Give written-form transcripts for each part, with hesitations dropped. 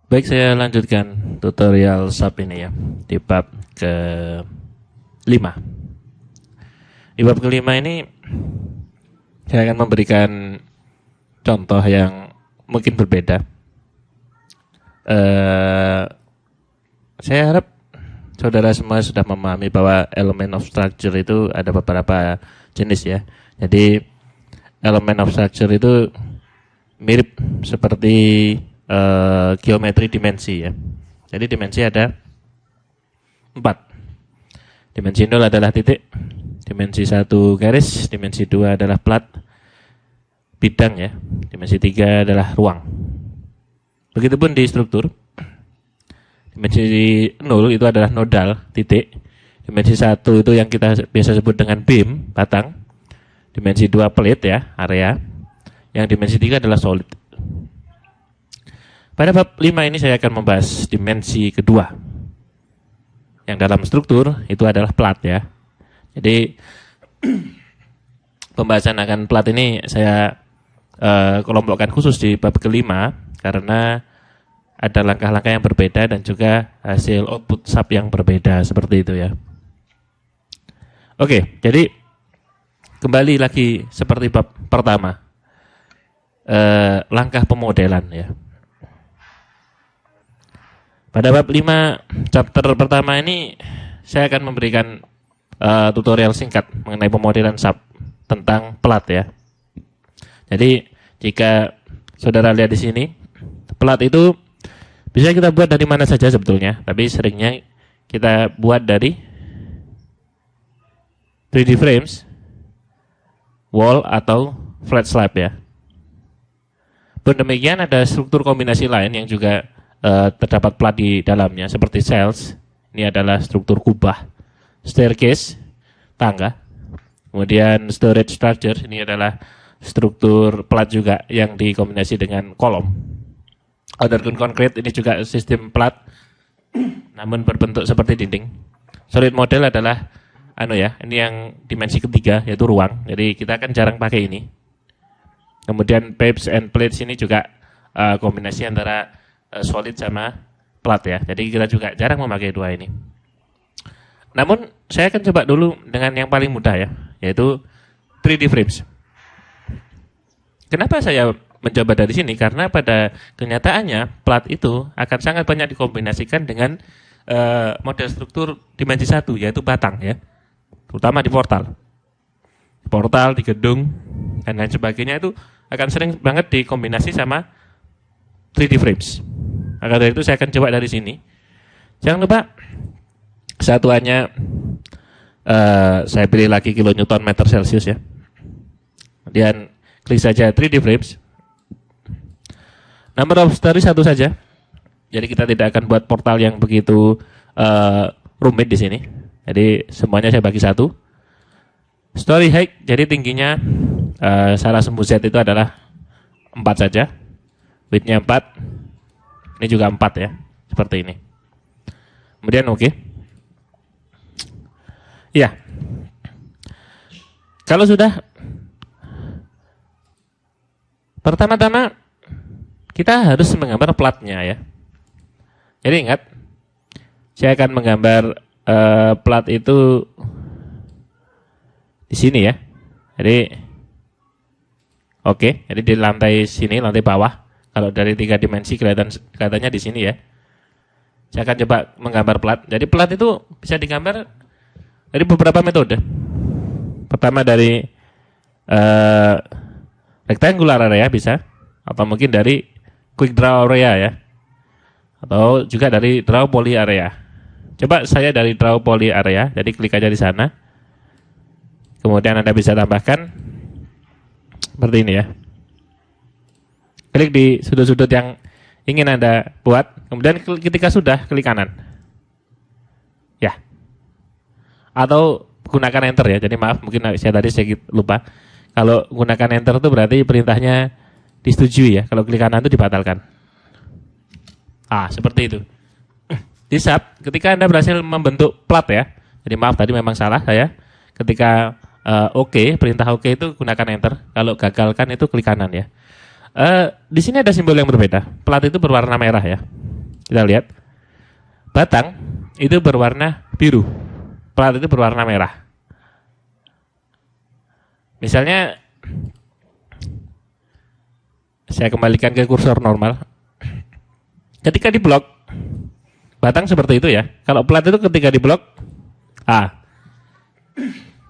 Baik, saya lanjutkan tutorial sub ini ya, di bab ke-5. Di bab ke-5 ini saya akan memberikan contoh yang mungkin berbeda. Saya harap saudara semua sudah memahami bahwa elemen of structure itu ada beberapa jenis ya. Jadi elemen of structure itu mirip seperti geometri dimensi ya. Jadi dimensi ada 4. Dimensi 0 adalah titik, dimensi 1 garis, dimensi 2 adalah plat bidang ya, dimensi 3 adalah ruang. Begitupun di struktur. Dimensi 0 itu adalah nodal, titik. Dimensi 1 itu yang kita biasa sebut dengan beam, batang. Dimensi 2 plate ya, area. Yang dimensi 3 adalah solid. Pada bab 5 ini saya akan membahas dimensi kedua. Yang dalam struktur itu adalah plat ya. Jadi pembahasan akan plat ini saya kelompokkan khusus di bab kelima karena ada langkah-langkah yang berbeda dan juga hasil output sub yang berbeda seperti itu ya. Oke, jadi kembali lagi seperti bab pertama. Langkah pemodelan ya. Pada bab 5 chapter pertama ini saya akan memberikan tutorial singkat mengenai pemodelan sub tentang plat ya. Jadi jika saudara lihat di sini, plat itu bisa kita buat dari mana saja sebetulnya, tapi seringnya kita buat dari 3D frames, wall atau flat slab ya. Pun demikian ada struktur kombinasi lain yang juga terdapat plat di dalamnya seperti cells. Ini adalah struktur kubah, staircase, tangga. Kemudian storage structure, ini adalah struktur plat juga yang dikombinasi dengan kolom. Underground concrete ini juga sistem plat namun berbentuk seperti dinding. Solid model adalah ini yang dimensi ketiga yaitu ruang. Jadi kita kan jarang pakai ini. Kemudian pipes and plates ini juga kombinasi antara solid sama plat ya. Jadi kita juga jarang memakai dua ini. Namun saya akan coba dulu dengan yang paling mudah ya, yaitu 3D frames. Kenapa saya mencoba dari sini? Karena pada kenyataannya plat itu akan sangat banyak dikombinasikan dengan model struktur dimensi 1 yaitu batang ya. Terutama di portal. Di gedung dan lain sebagainya itu akan sering banget dikombinasi sama 3D frames. Maka dari itu saya akan coba dari sini. Jangan lupa satuannya saya pilih lagi kilonewton meter Celsius ya. Kemudian klik saja 3D frames. Number of story 1 saja. Jadi kita tidak akan buat portal yang begitu rumit di sini. Jadi semuanya saya bagi 1. Story height, jadi tingginya salah sumbu Z itu adalah 4 saja. Width-nya 4. Ini juga 4 ya, seperti ini. Kemudian oke. Iya. Kalau sudah, pertama-tama kita harus menggambar platnya ya. Jadi ingat, saya akan menggambar plat itu di sini ya. Jadi oke, jadi di lantai sini, lantai bawah. Kalau dari 3 dimensi kelihatannya di sini ya. Saya akan coba menggambar plat. Jadi plat itu bisa digambar dari beberapa metode. Pertama dari rectangular area bisa, atau mungkin dari quick draw area ya, atau juga dari draw poly area. Coba saya dari draw poly area, jadi klik aja di sana. Kemudian Anda bisa tambahkan seperti ini ya. Klik di sudut-sudut yang ingin Anda buat. Kemudian ketika sudah, klik kanan. Ya. Atau gunakan enter ya. Jadi maaf, mungkin saya tadi sedikit lupa. Kalau gunakan enter itu berarti perintahnya disetujui ya. Kalau klik kanan itu dibatalkan. Seperti itu. Di sub, ketika Anda berhasil membentuk plat ya. Jadi maaf, tadi memang salah saya. Ketika perintah oke itu gunakan enter. Kalau gagalkan itu klik kanan ya. Di sini ada simbol yang berbeda. Plat itu berwarna merah ya. Kita lihat. Batang itu berwarna biru. Plat itu berwarna merah. Misalnya, saya kembalikan ke kursor normal. Ketika di blok, batang seperti itu ya. Kalau plat itu ketika di blok,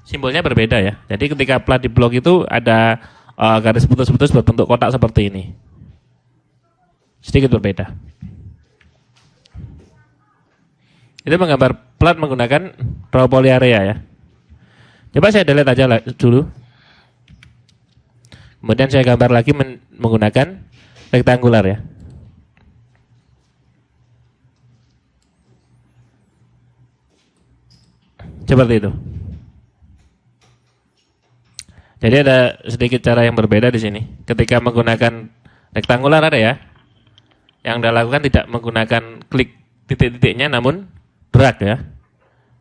simbolnya berbeda ya. Jadi ketika plat di blok itu ada garis putus-putus berbentuk kotak seperti ini. Sedikit berbeda. Itu menggambar plat menggunakan raw poly area ya. Coba saya delete aja dulu. Kemudian saya gambar lagi menggunakan rektangular ya. Seperti itu. Jadi ada sedikit cara yang berbeda di sini. Ketika menggunakan rektangular ada ya. Yang Anda lakukan tidak menggunakan klik titik-titiknya namun drag ya.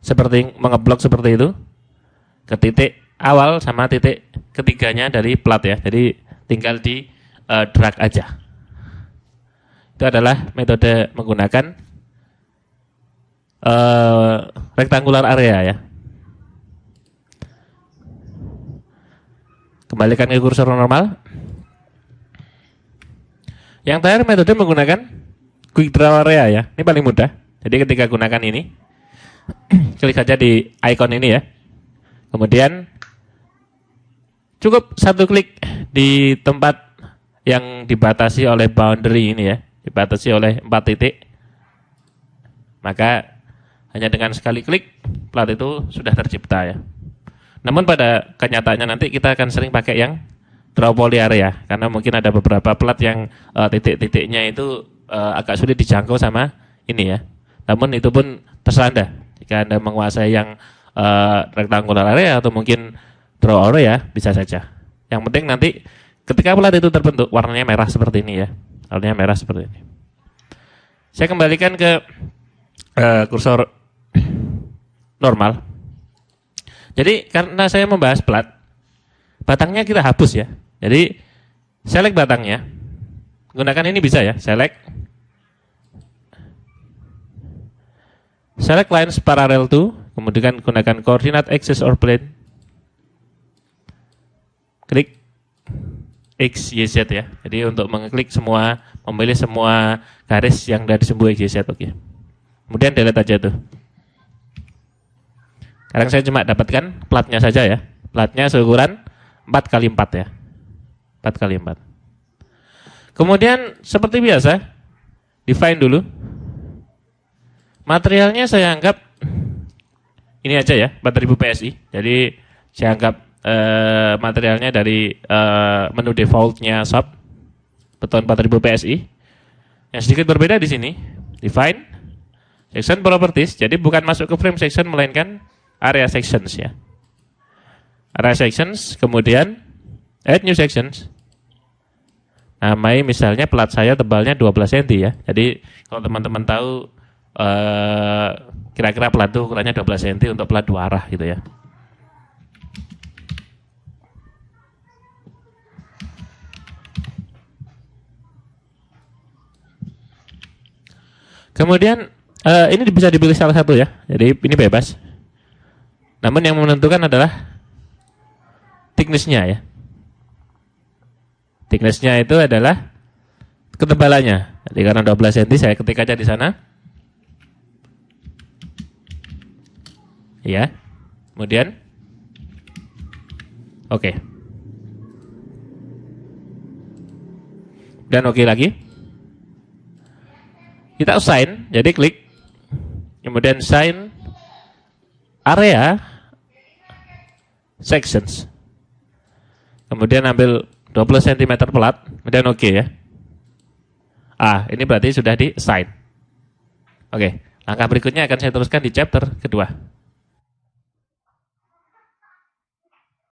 Seperti mengeblok seperti itu. Ke titik awal sama titik ketiganya dari plat ya. Jadi tinggal di drag aja. Itu adalah metode menggunakan rectangular area ya. Kembalikan ke kursor normal. Yang terakhir metode menggunakan quick draw area ya. Ini paling mudah. Jadi ketika gunakan ini, klik saja di icon ini ya. Kemudian cukup satu klik di tempat yang dibatasi oleh boundary ini ya, dibatasi oleh 4 titik. Maka hanya dengan sekali klik plat itu sudah tercipta ya. Namun pada kenyataannya nanti kita akan sering pakai yang draw poly area karena mungkin ada beberapa plat yang titik-titiknya itu agak sulit dijangkau sama ini ya. Namun itu pun terserah Anda. Jika Anda menguasai yang rectangular area atau mungkin draw area bisa saja. Yang penting nanti ketika plat itu terbentuk warnanya merah seperti ini ya. Warnanya merah seperti ini. Saya kembalikan ke kursor normal. Jadi karena saya membahas plat, batangnya kita hapus ya. Jadi select batangnya. Gunakan ini bisa ya, select lines parallel to, kemudian gunakan coordinate axis or plane. Klik X, Y, Z ya. Jadi untuk mengklik semua, memilih semua garis yang dari simbol X, Y, Z. Oke. Kemudian delete aja tuh. Sekarang saya cuma dapatkan platnya saja ya. Platnya seukuran 4x4 ya. 4x4. Kemudian seperti biasa, define dulu. Materialnya saya anggap ini aja ya, 4000 PSI. Jadi saya anggap materialnya dari menu defaultnya shop, beton 4000 PSI. Yang sedikit berbeda di sini, define section properties. Jadi bukan masuk ke frame section melainkan area sections ya. Area sections, kemudian add new sections. Namai misalnya plat saya tebalnya 12 cm ya. Jadi kalau teman-teman tahu kira-kira plat itu ukurannya 12 cm untuk plat 2 arah gitu ya. Kemudian ini bisa dipilih salah satu ya. Jadi ini bebas. Namun yang menentukan adalah thickness-nya ya. Thickness-nya itu adalah ketebalannya. Jadi karena 12 cm saya ketik aja di sana. Ya. Kemudian oke. Dan oke lagi. Kita assign, jadi klik. Kemudian assign area sections. Kemudian ambil 20 cm plat, kemudian oke ya. Ini berarti sudah di assign. Oke, langkah berikutnya akan saya teruskan di chapter kedua.